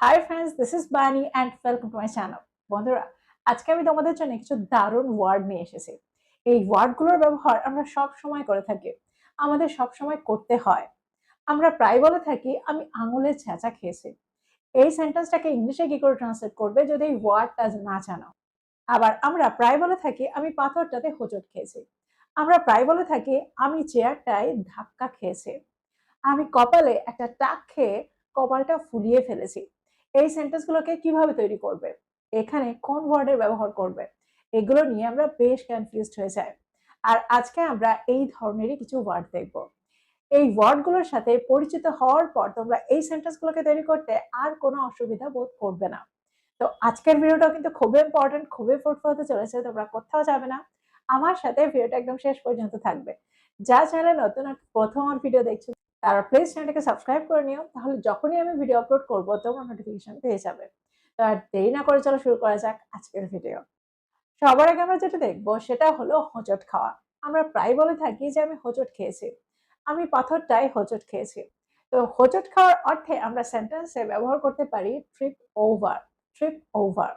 Hi friends, this is বানি and welcome to my channel. বন্ধুরা, আজকে আমি তোমাদের জন্য কিছু দারুণ ওয়ার্ড নিয়ে এসেছি। এই ওয়ার্ডগুলোর ব্যবহার আমরা সব সময় করে থাকি, আমাদের সব সময় করতে হয়। আমরা প্রায় বলে থাকি, আমি আঙুলের ছেঁচা খেয়েছি। এই সেন্টেন্সটাকে ইংলিশে কি করে ট্রান্সলেট করবে যদি এই ওয়ার্ডটা না জানো? আবার আমরা প্রায় বলে থাকি, আমি পাথরটাতে হোঁচট খেয়েছি। আমরা প্রায় বলে থাকি, আমি চেয়ারটায় ধাক্কা খেয়েছি। আমি কপালে একটা টাক খেয়ে কপালটা ফুলিয়ে ফেলেছি। এই সেন্টেন্সগুলোকে কিভাবে তৈরি করবে? এখানে কোন ওয়ার্ডের ব্যবহার করবে? এগুলো নিয়ে আমরা বেশ কনফিউজড হয়ে যাই। আর আজকে আমরা এই ধরনেরই কিছু ওয়ার্ড দেখব। এই ওয়ার্ডগুলোর সাথে পরিচিত হওয়ার পর তোমরা এই সেন্টেন্সগুলোকে তৈরি করতে আর কোনো অসুবিধা বোধ করবে না। তো আজকের ভিডিওটাও কিন্তু খুবই ইম্পর্টেন্ট, খুবই ফ্রুটফুল হতে চলেছে। তোমরা কোথাও যাবে না। আমার সাথে ভিডিওটা একদম শেষ পর্যন্ত থাকবে। যা চ্যানেলে নতুন প্রথম আমার ভিডিও দেখছো তারা প্লিজ চ্যানেলটাকে সাবস্ক্রাইব করে নিও, তাহলে যখনই আমি ভিডিও আপলোড করবো তোমরা নোটিফিকেশন পেয়ে যাবে। তো আর দেরি না করে চলো শুরু করা যাক আজকের ভিডিও। সবার আগে আমরা যেটা দেখবো সেটা হলো হোঁচট খাওয়া। আমরা প্রায় বলে থাকি যে আমি হোঁচট খেয়েছি, আমি পাথরটায় হোঁচট খেয়েছি। তো হোঁচট খাওয়ার অর্থে আমরা সেন্টেন্সে ব্যবহার করতে পারি ট্রিপ ওভার। ট্রিপ ওভার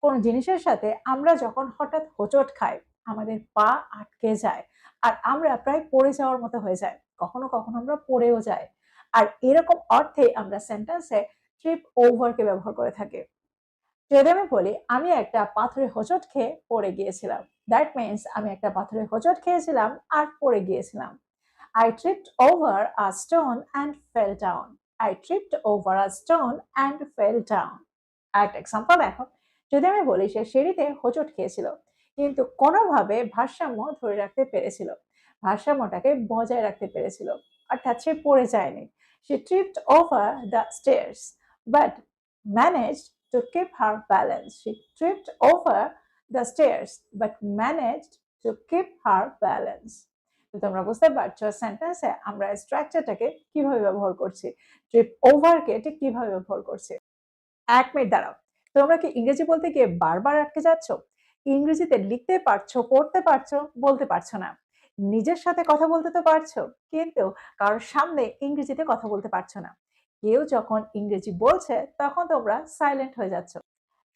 কোন জিনিসের সাথে আমরা যখন হঠাৎ হোঁচট খাই, আমাদের পা আটকে যায় আর আমরা প্রায় পড়ে যাওয়ার মতো হয়ে যায়। কখনো কখনো আমরা পড়েও যাই। আর এরকম অর্থে আমরা সেন্টেন্সে ট্রিপ ওভারকে ব্যবহার করে থাকি। যদি আমি বলি, আমি একটা পাথরে হোঁচট খেয়ে পড়ে গিয়েছিলাম, দ্যাট মিনস আমি একটা পাথরে হোঁচট খেয়েছিলাম আর পড়ে গিয়েছিলাম। I tripped over a stone and fell down. I tripped over a stone and fell down. একটা এক্সাম্পল দেখো। যদি আমি বলি সে সিঁড়িতে হোঁচট খেয়েছিল কিন্তু কোনোভাবে ভারসাম্য ধরে রাখতে পেরেছিল, ভারসাম্যটাকে বজায় রাখতে পেরেছিল, অর্থাৎ সে পড়ে যায়নি। She tripped over the stairs but managed to keep her balance. She tripped over the stairs but managed to keep her balance. তোমরা বুঝতে পারছো সেন্টেন্সে আমরা স্ট্রাকচারটাকে কিভাবে ব্যবহার করছি, ট্রিপ ওভারকে ঠিক কিভাবে ব্যবহার করছি। ১ মিনিট দাঁড়াও। তোমরা কি ইংরেজি বলতে গিয়ে বারবার আটকে যাচ্ছ? ইংরেজিতে লিখতে পারছো, পড়তে পারছো, বলতে পারছো না। নিজের সাথে কথা বলতে তো পারছো, কিন্তু কারোর সামনে ইংরেজিতে কথা বলতে পারছো না। কেউ যখন ইংরেজি বলছে তখন তোমরা সাইলেন্ট হয়ে যাচ্ছ।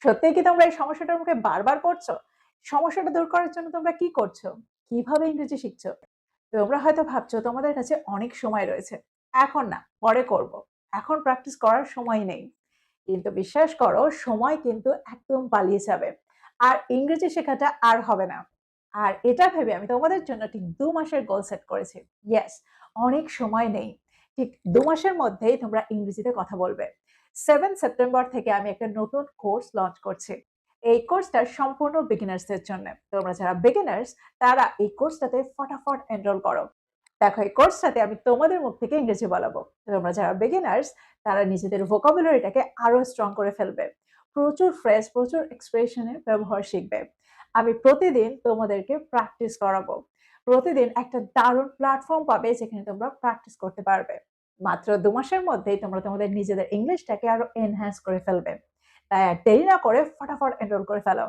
সত্যিই কি তোমরা এই সমস্যাটার মুখে বারবার পড়ছো? সমস্যাটা দূর করার জন্য তোমরা কি করছো? কিভাবে ইংরেজি শিখছো? তোমরা হয়তো ভাবছো তোমাদের কাছে অনেক সময় রয়েছে। এখন না, পরে করব। এখন প্র্যাকটিস করার সময় নেই। কিন্তু বিশ্বাস করো, সময় কিন্তু একদম পালিয়ে যাবে। আর ইংরেজি শেখাটা আর হবে না। আর এটা ভেবে আমি তোমাদের জন্য ঠিক ২ মাসের গোল সেট করেছি। ইয়েস, অনেক সময় নেই। ঠিক ২ মাসের মধ্যেই তোমরা ইংরেজিতে কথা বলবে। 7 সেপ্টেম্বর থেকে আমি একটা নতুন কোর্স লঞ্চ করছি। এই কোর্সটা সম্পূর্ণ বিগিনার্সদের জন্য। তোমরা যারা বিগিনার্স তারা এই কোর্সটাতে ফটাফট এনরোল করো। দেখো, এই কোর্সটাতে আমি তোমাদের মুখ থেকে ইংরেজি বলাবো। তোমরা যারা বিগিনার্স তারা নিজেদের ভোকাবুলারিটাকে আরো স্ট্রং করে ফেলবে। প্রচুর ফ্রেজ, প্রচুর এক্সপ্রেশনের ব্যবহার শিখবে। আমি প্রতিদিন তোমাদেরকে প্র্যাকটিস করাবো। প্রতিদিন একটা দারুণ প্ল্যাটফর্ম পাবে যেখানে তোমরা প্র্যাকটিস করতে পারবে। মাত্র ২ মাসের মধ্যেই তোমরা তোমাদের নিজেদের ইংলিশটাকে আরো এনহ্যান্স করে ফেলবে। তাই আর দেরি না করে ফটাফট এনরোল করে ফেলো।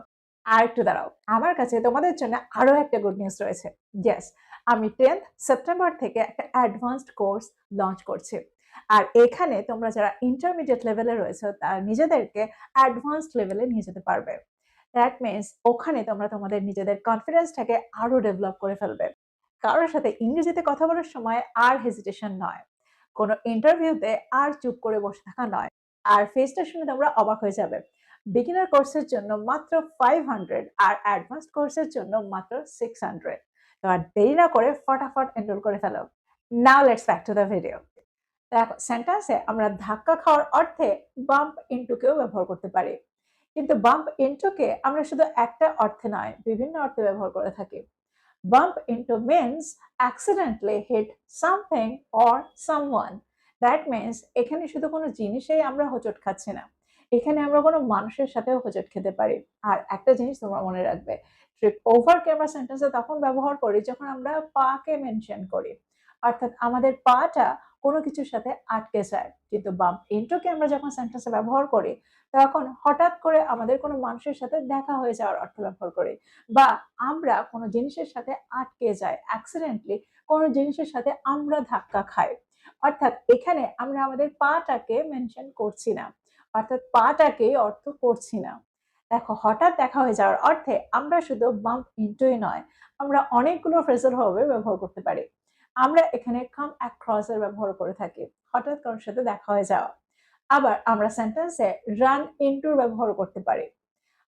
আর একটু দাঁড়াও, আমার কাছে তোমাদের জন্য আরো একটা গুড নিউজ রয়েছে। ইয়েস, আমি 10th সেপ্টেম্বর থেকে একটা অ্যাডভান্সড কোর্স লঞ্চ করছি। আর এখানে তোমরা যারা ইন্টারমিডিয়েট লেভেলে রয়েছে তারা নিজেদেরকে অ্যাডভান্সড লেভেলে নিয়ে যেতে পারবে। দ্যাট মিনস ওখানে তোমরা তোমাদের নিজেদের কনফিডেন্সটাকে আরো ডেভেলপ করে ফেলবে। কারোর সাথে ইংরেজিতে কথা বলার সময় আর হেজিটেশন নয়। কোনো ইন্টারভিউতে আর চুপ করে বসে থাকা নয়। আর ফিসটা শুনে তোমরা অবাক হয়ে যাবে। বিগিনার কোর্সের জন্য মাত্র 500 আর অ্যাডভান্সড কোর্সের জন্য মাত্র 600। তো আর দেরি না করে ফটাফট এনরোল করে ফেলো। Now let's back to the video. দেখো, সেন্টেন্সে আমরা ধাক্কা খাওয়ার অর্থে বাম্প ইনটু কেও ব্যবহার করতে পারি। কিন্তু বাম্প ইনটু কে আমরা শুধু একটা অর্থে নয়, বিভিন্ন অর্থে ব্যবহার করে থাকি। Bump into means accidentally hit something or someone. That means এখানে শুধু কোনো জিনিসেই আমরা হোঁচট খাচ্ছি না। এখানে আমরা কোনো মানুষের সাথেও হোঁচট খেতে পারি। আর একটা জিনিস তোমরা মনে রাখবে, ট্রিপ ওভার কে আমরা সেন্টেন্সে তখন ব্যবহার করি যখন আমরা পা কে মেনশন করি। অর্থাৎ আমাদের পাটা কোনো কিছুর সাথে আটকে যায়। কিন্তু বাম্প ইনটু কে আমরা যখন সেন্টেন্সে ব্যবহার করি তখন হঠাৎ করে আমাদের কোনো মানুষের সাথে দেখা হয়ে যাওয়ার অর্থে ব্যবহার করি। বা আমরা কোনো জিনিসের সাথে আটকে যাই, অ্যাক্সিডেন্টালি কোনো জিনিসের সাথে আমরা ধাক্কা খাই। অর্থাৎ এখানে আমরা আমাদের পাটাকে মেনশন করছি না। অর্থাৎ পাটাকেই অর্থ করছি না। দেখো হঠাৎ দেখা হয়ে যাওয়ার অর্থে আমরা শুধু বাম্প ইন্টুই নয়, আমরা অনেকগুলো ফ্রেজাল ভাবে ব্যবহার করতে পারি। আমরা এখানে কাম অ্যাক্রস এর ব্যবহার করে থাকি, হঠাৎ কারোর সাথে দেখা হয়ে যাওয়া। আবার আমরা সেন্টেন্সে রান ইনটুর ব্যবহার করতে পারি,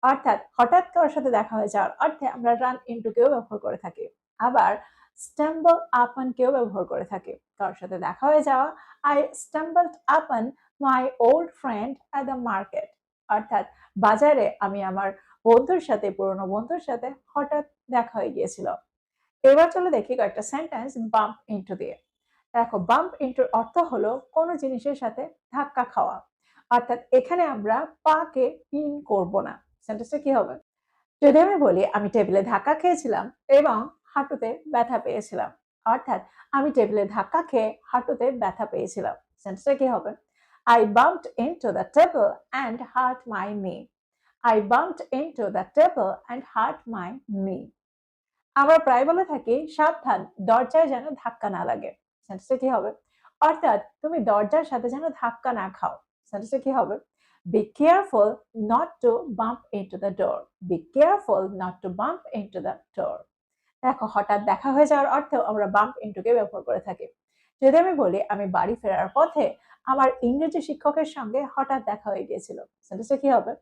অর্থাৎ হঠাৎ কারোর সাথে দেখা হয়ে যাওয়ার অর্থে আমরা রান ইনটু কেও ব্যবহার করে থাকি। আবার স্টাম্বল আপন কেও ব্যবহার করে থাকি, কারোর সাথে দেখা হয়ে যাওয়া। আই স্টাম্বলড আপন মাই old friend at the market, অর্থাৎ বাজারে আমি আমার পুরনো বন্ধুর সাথে হঠাৎ দেখা হয়ে গিয়েছিল। এবার চলো দেখি কয়েকটা সেন্টেন্স বাম্প ইনটু দিয়ে। দেখো বাম্প ইনটুর অর্থ হলো কোনো জিনিসের সাথে ধাক্কা খাওয়া, অর্থাৎ এখানে আমরা পাকে ইন করব না। সেন্টেন্সটা কি হবে? যদি আমি বলি আমি টেবিলে ধাক্কা খেয়েছিলাম এবং হাঁটুতে ব্যথা পেয়েছিলাম, অর্থাৎ আমি টেবিলে ধাক্কা খেয়ে হাঁটুতে ব্যথা পেয়েছিলাম। সেন্টেন্সটা কি হবে? I bumped into the table and hurt my knee. I bumped into the table and hurt my knee. আমরা প্রায় বলে থাকি সাবধান, দরজায় যেন ধাক্কা না লাগে। সেন্টেন্সটা কি হবে? অর্থাৎ তুমি দরজার সাথে যেন ধাক্কা না খাও। সেন্টেন্সটা কি হবে? Be careful not to bump into the door. Be careful not to bump into the door. দেখো হঠাৎ দেখা হয়ে যাওয়ার অর্থেও আমরা বাম্প ইন্টুকে ব্যবহার করে থাকি। যদি আমি বলি আমি বাড়ি ফেরার পথে আমার ইংরেজি শিক্ষকের সঙ্গে হঠাৎ দেখা হয়ে গিয়েছিল, সেন্টেন্সটা কি হবে?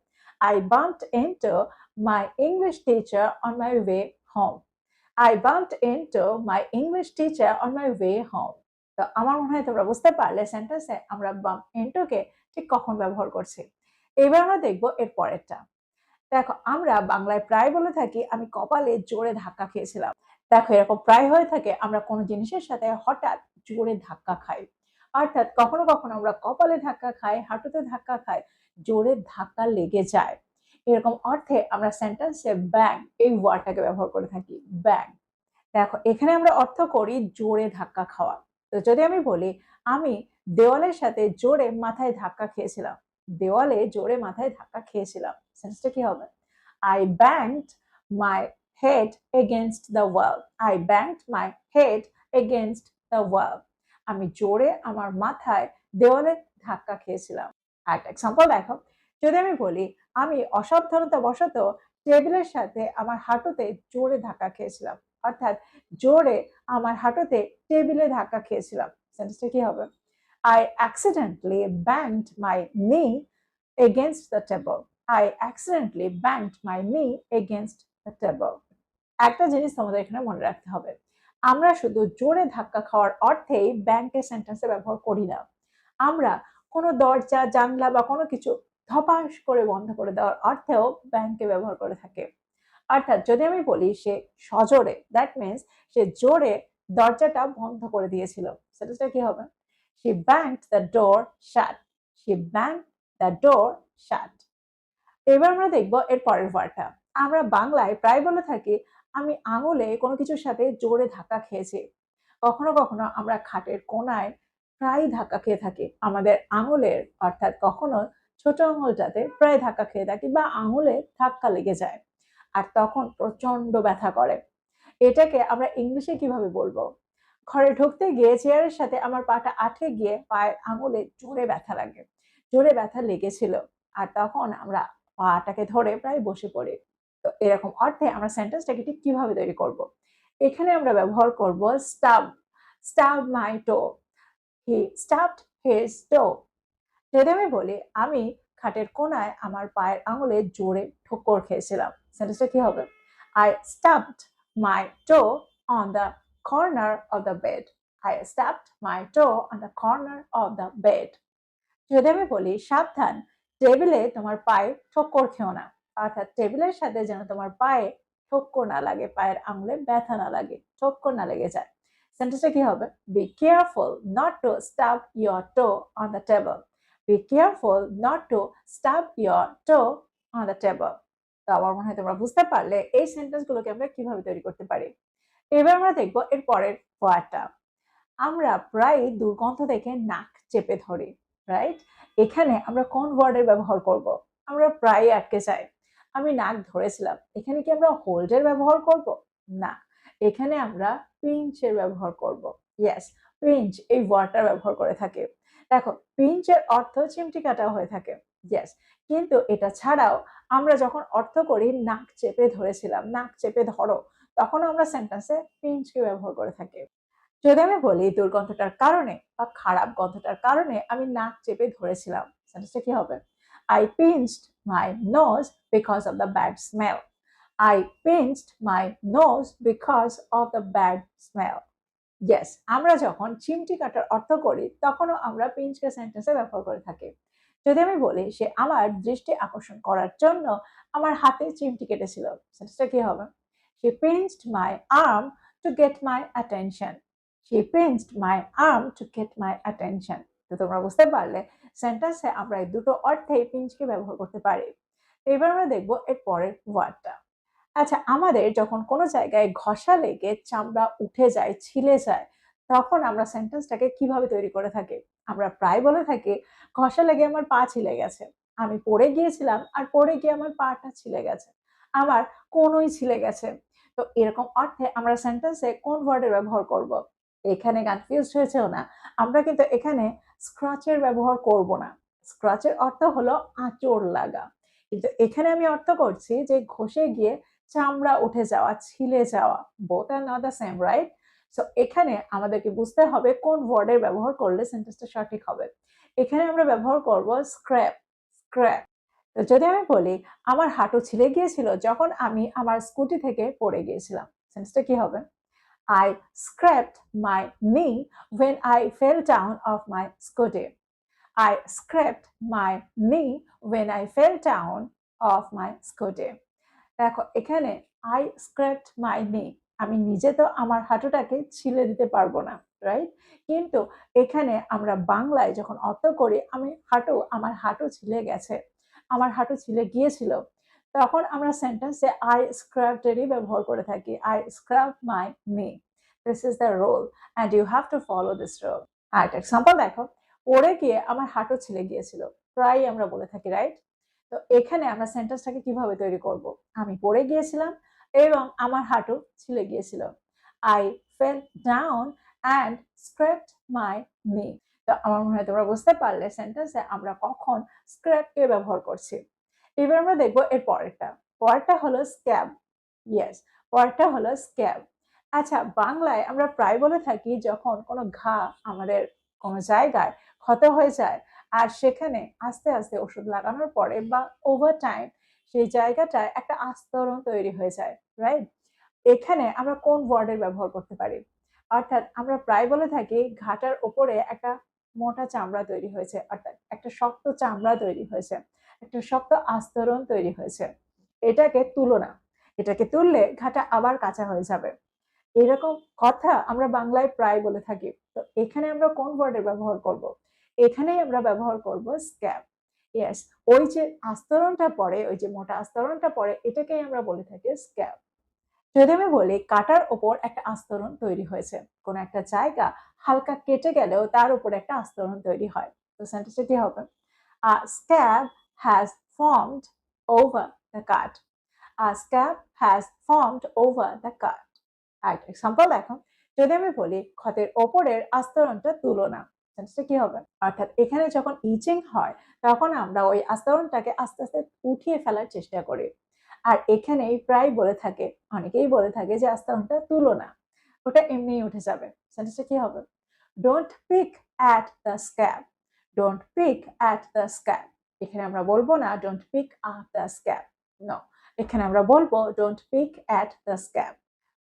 I bumped into my English teacher on my way home. I bumped into my English teacher on my way home. তো আমার মনে হয় তোমরা বুঝতে পারলে সেন্টেন্সে আমরা বাম্প ইনটুকে ঠিক কখন ব্যবহার করছি। এবার আমরা দেখব এর পরেরটা। দেখো আমরা বাংলায় প্রায় বলে থাকি আমি কপালে জোরে ধাক্কা খেয়েছিলাম। দেখো এরকম প্রায় হয়ে থাকে আমরা কোনো জিনিসের সাথে হঠাৎ জোরে ধাক্কা খাই, অর্থাৎ কখনো কখনো আমরা কপালে ধাক্কা খাই, হাঁটুতে ধাক্কা খাই, জোরে ধাক্কা লেগে যায়। এরকম অর্থে আমরা সেন্টেন্সে ব্যাং এই ওয়ার্ডটাকে ব্যবহার করে থাকি, ব্যাং। দেখো এখানে আমরা অর্থ করি জোরে ধাক্কা খাওয়া। তো যদি আমি বলি আমি দেওয়ালের সাথে জোরে মাথায় ধাক্কা খেয়েছিলাম, দেওয়ালে জোরে মাথায় ধাক্কা খেয়েছিলাম, সেন্সটা কি হবে? I banged my head against the wall. I banged my head against the wall. আমি জোরে আমার মাথায় দেওয়ালে ধাক্কা খেয়েছিলাম। একটা এক্সাম্পল দেখো, যদি আমি বলি আমি অসাবধানতা বশত টেবিলের সাথে আমার হাঁটুতে জোরে ধাক্কা খেয়েছিলাম, অর্থাৎ জোরে আমার হাঁটুতে টেবিলে ধাক্কা খেয়েছিলাম। সেন্টেন্সটা কি হবে? I accidentally banged my knee against the table. I accidentally banged my knee against the table. একটা জিনিস তোমাদের এখানে মনে রাখতে হবে, আমরা শুধু জোরে ধাক্কা খাওয়ার অর্থেই ব্যাংকের সেন্টেন্সে ব্যবহার করি না। আমরা কোনো দরজা জানলা বা কোনো কিছু ধপাস করে বন্ধ করে দেওয়ার অর্থেও ব্যাংকে ব্যবহার করে থাকে। অর্থাৎ যদি আমি বলি সে সজোরে, দ্যাট মিনস সে জোরে দরজাটা বন্ধ করে দিয়েছিল, সেটা কি হবে? She banged the door shut. She banged the door shut. এবার আমরা দেখব এর পরের ওয়ার্ডটা। আমরা বাংলায় প্রায় বলে থাকি আমি আঙুলে কোনো কিছুর সাথে জোরে ধাক্কা খেয়েছি। কখনো কখনো আমরা খাটের কোনায় প্রায় ধাক্কা খেয়ে থাকি আমাদের আঙুলের, অর্থাৎ কখনো ছোট আঙুলটাতে প্রায় ধাক্কা খেয়ে থাকি বা আঙুলে ধাক্কা লেগে যায় আর তখন প্রচন্ড ব্যথা করে। এটাকে আমরা ইংলিশে কিভাবে বলবো? ঘরে ঢুকতে গিয়ে চেয়ারের সাথে আমার পাটা আটকে গিয়ে পায়ের আঙুলে জোরে ব্যথা লাগে, জোরে ব্যথা লেগেছিল আর তখন আমরা পাটাকে ধরে প্রায় বসে পড়ি। তো এরকম অর্থে আমরা সেন্টেন্সটাকে ঠিক কিভাবে তৈরি করব? এখানে আমরা ব্যবহার করব স্টাব। স্টাব মাই টো। হি স্টাবড হিজ টো। যদি আমি বলি আমি খাটের কোনায় আমার পায়ের আঙুলে জোরে ঠোক্কর খেয়েছিলাম, সেন্টেন্সটা কি হবে? I stubbed my toe on the corner of the bed. I stubbed my toe on the corner of the bed. যদি আমি বলি সাবধান, টেবিলে তোমার পায়ে ঠোক্কর খেও না, অর্থাৎ টেবিলের সাথে যেন তোমার পায়ে ঠোক্কর না লাগে, পায়ের আঙুলে ব্যথা না লাগে, ঠোক্কর না লেগে যায়। সেন্টেন্সটা কি হবে? Be careful not to stub your toe on the table. Be careful not to stub your toe on the table. তো আমার মনে হয় তোমরা বুঝতে পারলে এই সেন্টেন্সগুলোকে আমরা কিভাবে তৈরি করতে পারি। এবার আমরা দেখব এর পরের ওয়ার্ডটা। আমরা প্রায় দুর্গন্ধ দেখে নাক চেপে ধরি, রাইট? এখানে আমরা কোন ওয়ার্ডের ব্যবহার করব? আমরা প্রায় আটকে যাই, আমি নাক ধরেছিলাম। এখানে কি আমরা হোল্ডের ব্যবহার করব? না, এখানে আমরা পিঞ্চের ব্যবহার করব। ইয়েস, পিঞ্চ এই ওয়ার্ডটার ব্যবহার করে থাকে। দেখো পিঞ্চের অর্থ চিমটি কাটা হয়ে থাকে, ইয়েস, কিন্তু এটা ছাড়াও আমরা যখন অর্থ করি নাক চেপে ধরেছিলাম, নাক চেপে ধরো, তখন আমরা সেন্টেন্সে পিঞ্চকে ব্যবহার করে থাকি। যদি আমি বলি দুর্গন্ধটার কারণে বা খারাপ গন্ধটার কারণে আমি নাক চেপে ধরেছিলাম, সেন্টেন্সটা কি হবে? I pinched my nose because of the bad smell. I pinched my nose because of the bad smell. Yes, আমরা যখন চিমটি কাটার অর্থ করি তখনও আমরা পিঞ্চকে সেন্টেন্সে ব্যবহার করে থাকি। যদি আমি বলি সে আমার দৃষ্টি আকর্ষণ করার জন্য আমার হাতে চিমটি কেটেছিল, সেন্টেন্সটা কি হবে? She pinched my arm to get my attention. She pinched my arm to get my attention. তো তোমরা বুঝতে পারলে সেন্টেন্সে আমরা এই দুটো অর্থেই পিঞ্চকে ব্যবহার করতে পারি। এবার আমরা দেখবো এর পরের ওয়ার্ডটা। আচ্ছা, আমাদের যখন কোনো জায়গায় ঘষা লেগে চামড়া উঠে যায়, ছিলে যায়, তখন আমরা সেন্টেন্সটাকে কিভাবে তৈরি করে থাকি? আমরা প্রায় বলে থাকি, ঘষা লেগে আমার পা ছিলে গেছে। আমি পড়ে গিয়েছিলাম আর পড়ে গিয়ে আমার পাটা ছিলে গেছে। আমার কনুই ছিলে গেছে। তো এরকম অর্থে আমরা সেন্টেন্সে কোন ওয়ার্ডের ব্যবহার করব? এখানে কনফিউজড হয়েছেও না। আমরা কিন্তু এখানে স্ক্র্যাচের ব্যবহার করব না। স্ক্র্যাচের অর্থ হলো আঁচড় লাগা। কিন্তু এখানে আমি অর্থ করছি যে ঘষে গিয়ে চামড়া উঠে যাওয়া, ছিলে যাওয়া, both are not the same, right? So এখানে আমাদেরকে বুঝতে হবে কোন ওয়ার্ডের ব্যবহার করলে সেন্টেন্সটা সঠিক হবে। এখানে আমরা ব্যবহার করব স্ক্র্যাপ, স্ক্র্যাপ। তো যদি আমি বলি আমার হাঁটু ছিলে গিয়েছিল যখন আমি আমার স্কুটি থেকে পড়ে গিয়েছিলাম, সেন্টেন্সটা কি হবে? I scraped my knee when I fell down off my scooty. I scraped my knee when I fell down off my scooty. দেখো এখানে I scraped my knee, আমি নিজে তো আমার হাঁটুটাকে ছিলে দিতে পারবো না, রাইট? কিন্তু এখানে আমরা বাংলায় যখন অর্থ করি আমার হাঁটু ছিলে গেছে, আমার হাঁটু ছিলে গিয়েছিল, তখন আমরা সেন্টেন্সে I scraped এরই ব্যবহার করে থাকি। I scraped my knee. This is the rule and you have to follow this rule. আর একটা এক্সাম্পল দেখো, পড়ে গিয়ে আমার হাঁটু ছিলে গিয়েছিল, প্রায় আমরা বলে থাকি, রাইট? তো এখানে আমরা সেন্টেন্সটাকে কিভাবে তৈরি করব? আমি পড়ে গিয়েছিলাম এবং আমার হাঁটু ছিলে গিয়েছিল। I fell down and scraped my knee. তো আমার মনে হয় তোমরা বুঝতে পারলে সেন্টেন্সে আমরা কখন scrape কে ব্যবহার করছি। এবার আমরা দেখব এর পরেরটা। পরেরটা হলো scab. Yes, পরেরটা হলো scab. আচ্ছা, বাংলায় আমরা প্রায় বলে থাকি যখন কোনো ঘা আমাদের কোনো জায়গায় ক্ষত হয়ে যায় আর সেখানে আস্তে আস্তে ওষুধ লাগানোর পরে বা ওভার টাইম সেই জায়গাটায় একটা আস্তরণ তৈরি হয়ে যায়, রাইট? এখানে আমরা কোন ওয়ার্ডের ব্যবহার করতে পারি? অর্থাৎ আমরা প্রায় বলে থাকি ঘাটার উপরে একটা মোটা চামড়া তৈরি হয়েছে, অর্থাৎ একটা শক্ত চামড়া তৈরি হয়েছে, একটা শক্ত আস্তরণ তৈরি হয়েছে। এটাকে তুলো না, এটাকে তুললে ঘাটা আবার কাঁচা হয়ে যাবে। এরকম কথা আমরা বাংলায় প্রায় বলে থাকি। তো এখানে আমরা কোন ওয়ার্ডের ব্যবহার করব? এখানেই আমরা ব্যবহার করব স্ক্যাব। ইয়েস, ওই যে আস্তরণটা পড়ে, ওই যে মোটা আস্তরণটা পড়ে, এটাকেই আমরা বলে থাকি স্ক্যাব। যদি আমি বলি কাটার ওপর একটা আস্তরণ তৈরি হয়েছে, কোন একটা জায়গা হালকা কেটে গেলেও তার উপর একটা আস্তরণ তৈরি হয়, তো সেন্টেন্সটা কি হবে? A scab has formed over the cut. A scab has formed over the cut. আরেকটা এক্সাম্পল দেখো, যদি আমি বলি ক্ষতের ওপরের আস্তরণটা তুলো না, সেন্টেন্সটা কি হবে? অর্থাৎ এখানে যখন ইচিং হয় তখন আমরা ওই আস্তরণটাকে আস্তে আস্তে উঠিয়ে ফেলার চেষ্টা করি। আর এখানেই প্রায় বলে থাকে, অনেকেই বলে থাকে যে আস্তরণটা তুলো না, ওটা এমনিই উঠে যাবে। সেন্টেন্সটা কি হবে? Don't pick at the scab. Don't pick at the scab. এখানে আমরা বলবো না don't pick up the scab, no, এখানে আমরা বলবো don't pick at the scab.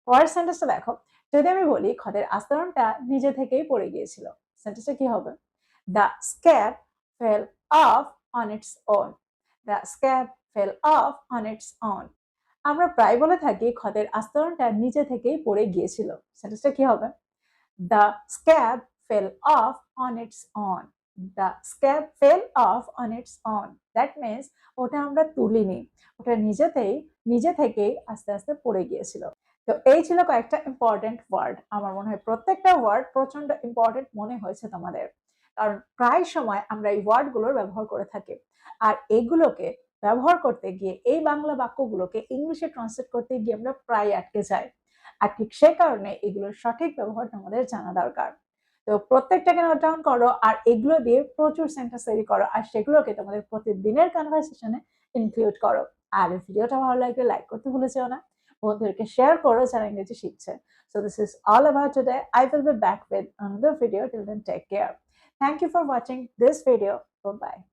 পরের সেন্টেন্সটা দেখো, যদি আমি বলি ক্ষতের আস্তরণটা নিজে থেকেই পড়ে গিয়েছিল, সেন্টেন্সটা কি হবে? The scab fail of on its own. The scab fail of on its own. আমরা প্রায় বলে থাকি ক্ষতের আস্তরণটা নিজে থেকেই পড়ে গিয়েছিল, সেন্টেন্সটা কি হবে? The scab fail of on its own. The scab fail of on its own. That means ওটা আমরা তুলিনি, ওটা নিজে থেকেই আস্তে আস্তে পড়ে গিয়েছিল। তো এই ছিল কয়েকটা ইম্পর্টেন্ট ওয়ার্ড। আমার মনে হয় প্রত্যেকটা ওয়ার্ড প্রচন্ড ইম্পর্টেন্ট মনে হয়েছে তোমাদের, কারণ প্রায় সময় আমরা এই ওয়ার্ডগুলোর ব্যবহার করে থাকি। আর এগুলোকে ব্যবহার করতে গিয়ে এই বাংলা বাক্যগুলোকে ইংলিশে ট্রান্সলেট করতে গিয়ে আমরা প্রায় আটকে যাই। আর ঠিক সে কারণে এগুলোর সঠিক ব্যবহার আমাদের জানা দরকার। তো প্রত্যেকটাকে নোট ডাউন করো আর এগুলো দিয়ে প্রচুর সেন্টেন্স তৈরি করো আর সেগুলোকে তোমাদের প্রতিদিনের কনভারসেশনে ইনক্লুড করো। আর এই ভিডিওটা ভালো লাগলে লাইক করতে ভুলে যেও না, বন্ধুদেরকে শেয়ার করো যারা ইংরেজি শিখছে। So this is all about today. I will be back with another video. Till then, take care. Thank you for watching this video. Bye bye.